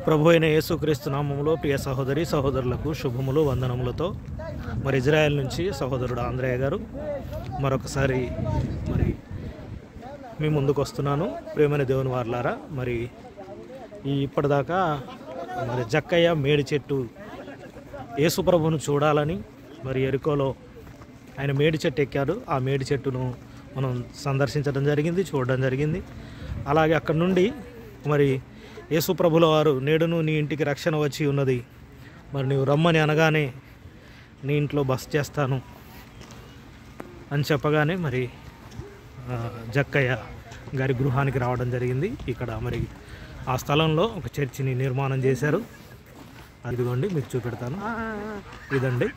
ప్రభు అయిన యేసుక్రీస్తు నామములో ప్రియ సహోదరి సహోదరులకు శుభములు వందనములతో మరి ఇజ్రాయెల్ నుంచి సహోదరుడు ఆంధ్రయ్య గారు మరొకసారి మరి మీ ముందుకు వస్తున్నాను. ప్రేమైన దేవుని వారలారా, మరి ఇప్పటిదాకా మరి జక్కయ్య మేడి చెట్టు యేసు ప్రభువును చూడాలని మరి ఎరుకోలో ఆయన మేడి చెట్టు ఎక్కారు. ఆ మేడి చెట్టును మనం సందర్శించడం జరిగింది, చూడడం జరిగింది. అలాగే అక్కడ నుండి మరి యేసు ప్రభుల వారు నేడును నీ ఇంటికి రక్షణ వచ్చి ఉన్నది, మరి నువ్వు రమ్మని అనగానే నీ ఇంట్లో బస చేస్తాను అని చెప్పగానే మరి జక్కయ్య గారి గృహానికి రావడం జరిగింది. ఇక్కడ మరి ఆ స్థలంలో ఒక చర్చిని నిర్మాణం చేశారు. అదిగోండి మీకు చూపెడతాను. ఇదండి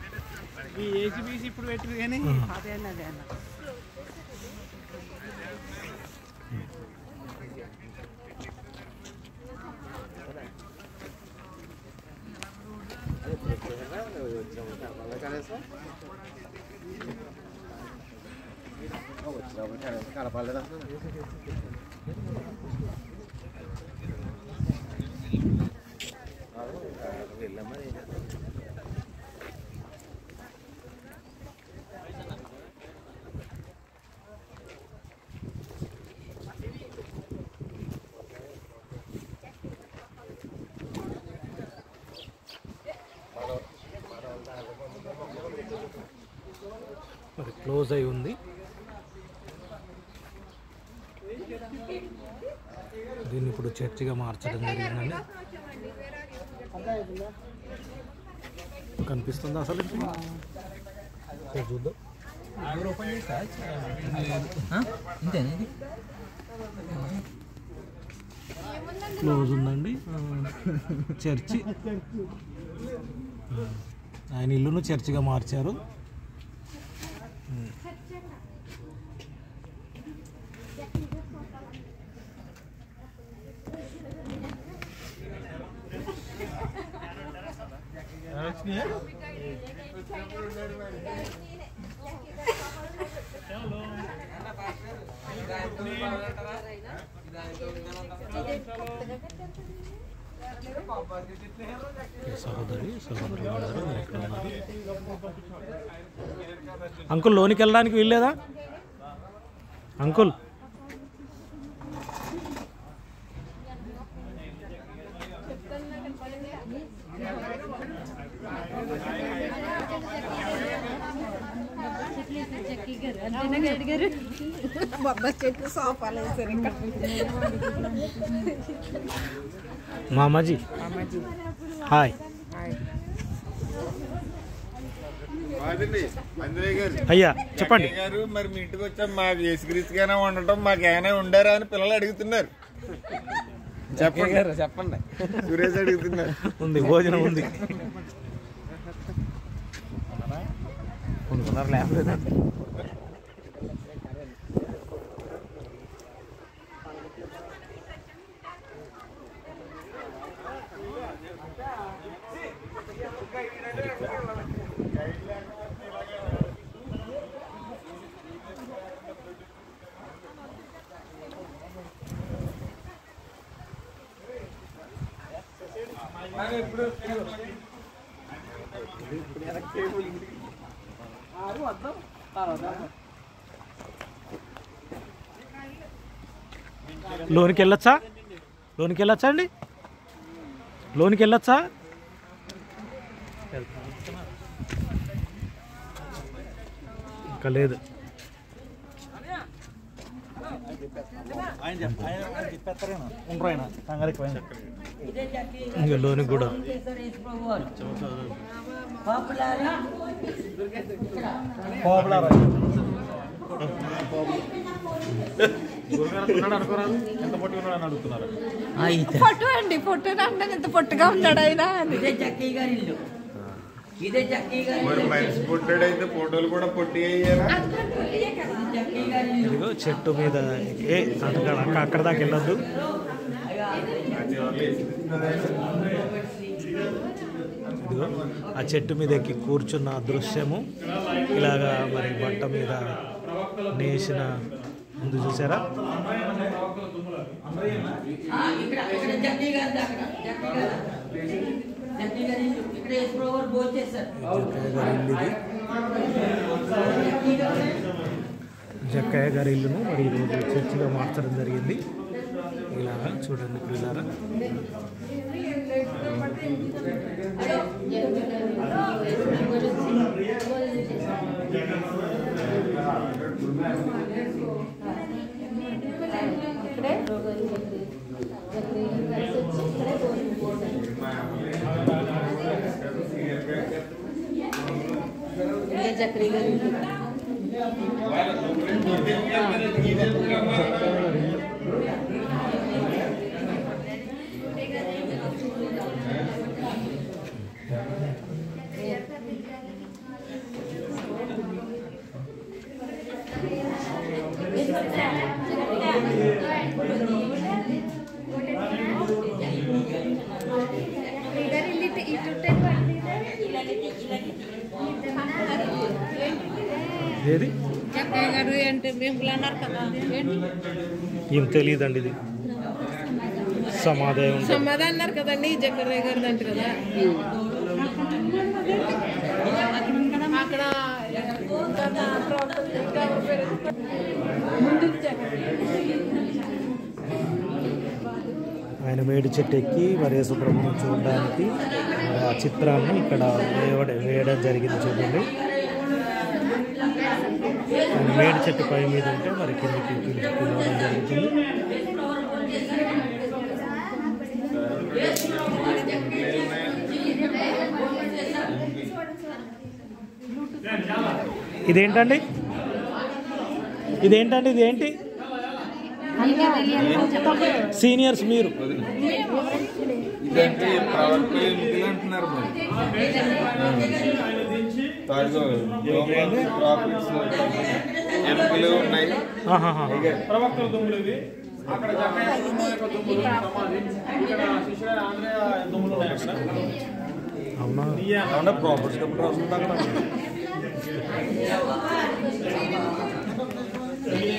మరి క్లోజ్ అయి ఉంది. దీన్ని ఇప్పుడు చర్చిగా మార్చడం జరిగిందండి. కనిపిస్తుందా అసలు? చూద్దాం. క్లోజ్ ఉందండి చర్చి. ఆయన ఇల్లును చర్చిగా మార్చారు. సహోదరి సహోదరులు ఎక్కడ ఉన్నారు? అంకుల్ లోనికి వెళ్ళడానికి వీల్లేదా అంకుల్? మామాజీ హాయ్. అయ్యా చెప్పండి. మరి మీ ఇంటికి వచ్చా మాకు యేసుక్రీస్తుగానే ఉండటం మాకు ఏమైనా ఉండారా అని పిల్లలు అడుగుతున్నారు. చెప్పండి. సురేష్ అడుగుతున్నారు. ఉంది, భోజనం ఉంది. లోనికి వెళ్ళొచ్చా? లోనికి వెళ్ళొచ్చా అండి? లోనికి వెళ్ళొచ్చా? ఇంకా లేదు. ఇంకా లోనికి కూడా ఫోటో అండి, ఫోటో అంటే ఎంత పొట్టుగా ఉన్నాడు ఆయన. మనిషి పొట్టాడైతే ఫోటోలు కూడా పొట్టి అయ్యారా? ఇదిగో చెట్టు మీద అక్కడ దాకా వెళ్ళొద్దు. ఇదిగో ఆ చెట్టు మీద ఎక్కి కూర్చున్న దృశ్యము ఇలాగా మరి బట్ట మీద నేసిన ముందు చూసారా? జక్కయ్య గారి ఇల్లును మరి ఈరోజు చర్చిగా మార్చడం జరిగింది. ఇలా చూడండి పిల్లలారా. ఏది ఏం తెలియదండి. ఇది సమాధి అన్నారు కదండి. జక్కరయ్య గారు అంట కదా అక్కడ ఆయన మేడి చెట్టు ఎక్కి మరి యేసుప్రభువును చూడడానికి ఆ చిత్రాన్ని ఇక్కడ వేయడం జరిగింది. చూడండి, ఆయన మేడి చెట్టు పై మీద ఉంటే మరి కిందికి పిలవడం జరుగుతుంది. ఇదేంటండి? ఇదేంటండి? ఇదేంటి? సీనియర్స్ మీరు అంటున్నారు. ఎముకలు ఉన్నాయి. ప్రవక్తల దుమ్ములు ఇవి. అక్కడ దుమ్ములు ఉన్నాయి. అవునా? ప్రాపర్టీస్ కప్పుడు వస్తుంది అక్కడ.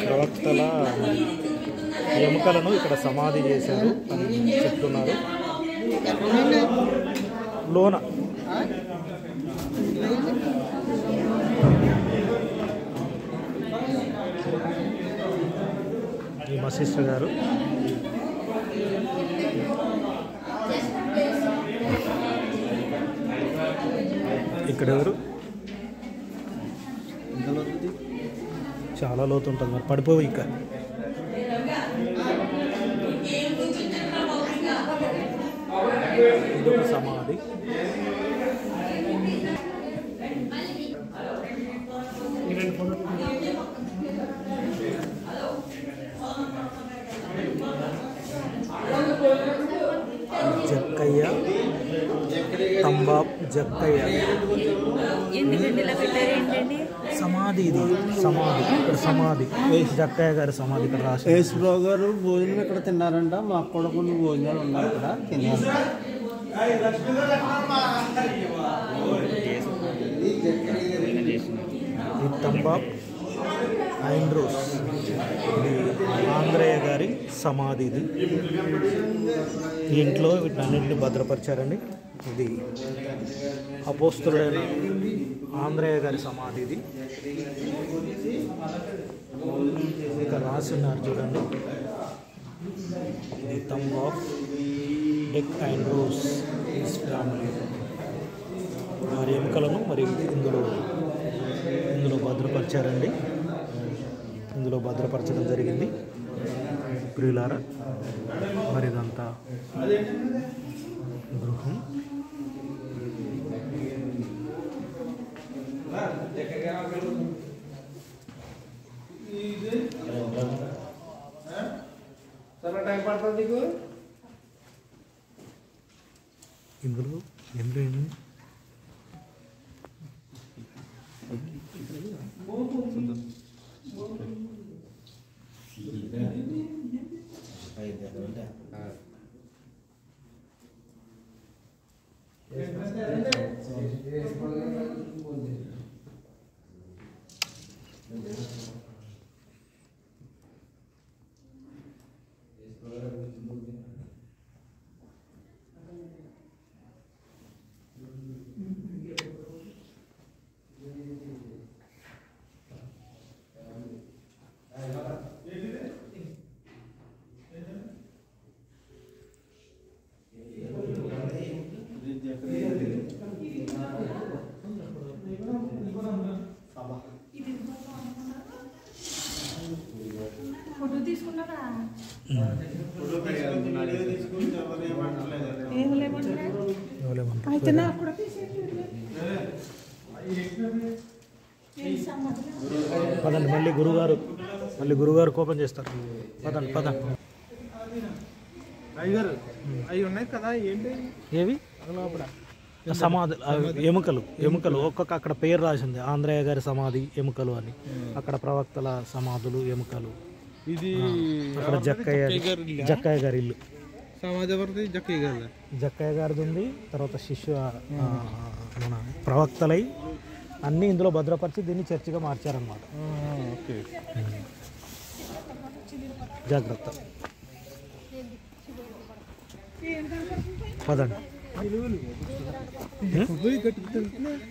ప్రవక్తల ఎముకలను ఇక్కడ సమాధి చేశారు అని చెప్తున్నారు. లోన ఈ మా సిస్టర్ గారు ఇక్కడ ఎవరు? చాలా లోతు ఉంటుంది, మరి పడిపోవు ఇంకా. ఇదొక సమాధి. జక్కయ్య తంబాబ్ జక్కయ్య సమాధి. ఇది సమాధి. ఇక్కడ సమాధి జక్కయ్య గారి సమాధి ఇక్కడ రాసి. యేసుప్రభు గారు భోజనం ఇక్కడ తిన్నారంట. మాకు కూడా కొన్ని భోజనాలు ఉన్నాయి ఇక్కడ తిన్నారు. ఈ తంబాబ్ ఆండ్రూస్, ఇది ఆంధ్రయ్య గారి సమాధి. ఇది ఇంట్లో వీటన్నింటిని భద్రపరిచారండి. ఇది అపోస్తుడైన ఆంధ్రయ్య గారి సమాధి. ఇది ఇక్కడ రాసి ఉన్నారు చూడండి. ఇది తంబాబ్ డెక్ ఆండ్రూస్ ఈస్ ఫ్యామిలీ. వారి ఎముకలను మరి ఇందులో భద్రపరిచారండి. ఇందులో భద్రపరచడం జరిగింది. ప్రియులారా, మరి ఇదంతా గృహం. ఇందులో ఏమి పదండి, మళ్ళీ గురుగారు కోపం చేస్తారు. పదండి. అయ్యగారు అవి ఉన్నాయి కదా, ఏంటి ఏవి సమాధి, ఎముకలు ఒక్కొక్క అక్కడ పేరు రాసింది, ఆంధ్రయ్య గారి సమాధి ఎముకలు అని. అక్కడ ప్రవక్తల సమాధులు ఎముకలు. ఇది అక్కడ జక్కయ్య గారి ఇల్లు, సమాధి ఎవరిది? జక్కయ్య గారిది ఉంది. తర్వాత మన ప్రవక్తలై అన్నీ ఇందులో భద్రపరిచి దీన్ని చర్చిగా మార్చారనమాట. జాగ్రత్త. పదండి.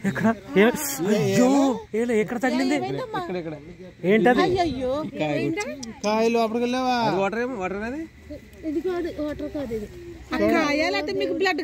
ఎక్కడ ఎక్కడ తగిలింది? ఏంటది? కాయలు అప్పటికి వెళ్ళావా? ఇది కాదు వాటర్ కాదు, ఇది కాయాలంటే మీకు బ్లడ్